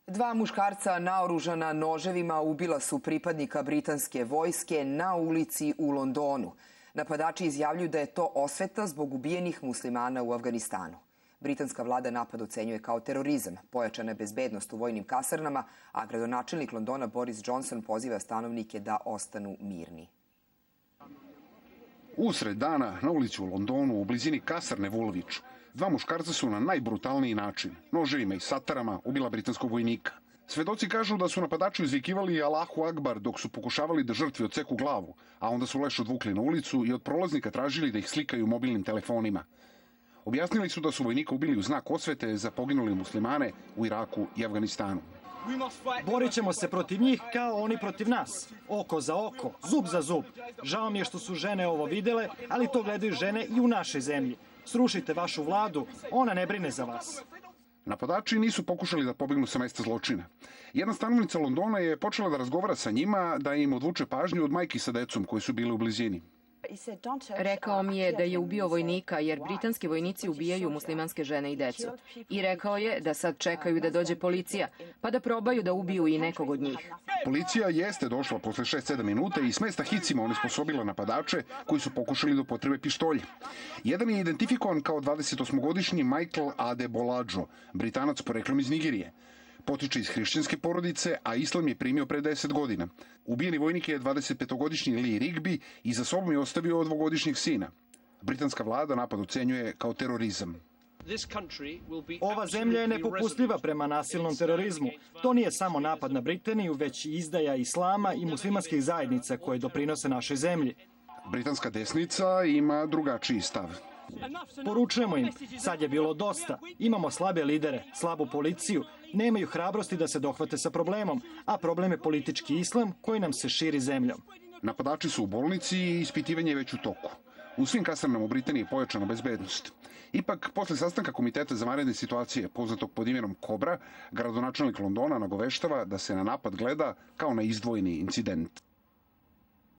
Dva muškarca naoružana noževima ubila su pripadnika britanske vojske na ulici u Londonu. Napadači izjavljuju da je to osveta zbog ubijenih muslimana u Afganistanu. Britanska vlada napad ocenjuje kao terorizam, pojačana je bezbednost u vojnim kasarnama, a gradonačelnik Londona Boris Johnson poziva stanovnike da ostanu mirni. Usred dana na ulici u Londonu u blizini kasarne Woolwich dva muškarca su na najbrutalniji način, noževima i satarama, ubila britanskog vojnika. Svedoci kažu da su napadači uzvikivali Allahu Akbar dok su pokušavali da žrtvi odseku glavu, a onda su leš odvukli na ulicu i od prolaznika tražili da ih slikaju mobilnim telefonima. Objasnili su da su vojnika ubili u znak osvete za poginule muslimane u Iraku i Afganistanu. Borit ćemo se protiv njih kao oni protiv nas. Oko za oko, zub za zub. Žao mi je što su žene ovo videle, ali to gledaju žene i u našoj zemlji. Srušite vašu vladu, ona ne brine za vas. Napadači nisu pokušali da pobegnu sa mesta zločina. Jedna stanovnica Londona je počela da razgovara sa njima da im odvuče pažnju od majki sa decom koji su bili u blizini. Rekao mi je da je ubio vojnika jer britanski vojnici ubijaju muslimanske žene i decu. I rekao je da sad čekaju da dođe policija, pa da probaju da ubiju i nekog od njih. Policija jeste došla posle 6-7 minuta i s mesta hicima onesposobila napadače koji su pokušali da upotrebe pištolje. Jedan je identifikovan kao 28-godišnji Michael Adebolajo, Britanac poreklom iz Nigerije. Potiče iz hrišćanske porodice, a islam je primio pre 10 godina. Ubijeni vojnik je 25-godišnji Lee Rigby i za sobom je ostavio 2-godišnjeg sina. Britanska vlada napad ocenjuje kao terorizam. Ova zemlja je nepopustljiva prema nasilnom terorizmu. To nije samo napad na Britaniju, već i izdaja islama i muslimanskih zajednica koje doprinose našoj zemlji. Britanska desnica ima drugačiji stav. Poručujemo im, sad je bilo dosta. Imamo slabe lidere, slabu policiju, nemaju hrabrosti da se dohvate sa problemom, a problem je politički islam koji nam se širi zemljom. Napadači su u bolnici i ispitivanje je već u toku. U svim kasarnama u Britaniji je pojačana bezbednost. Ipak, posle sastanka Komiteta za vanredne situacije, poznatog pod imenom Kobra, gradonačelnik Londona nagoveštava da se na napad gleda kao na izdvojeni incident.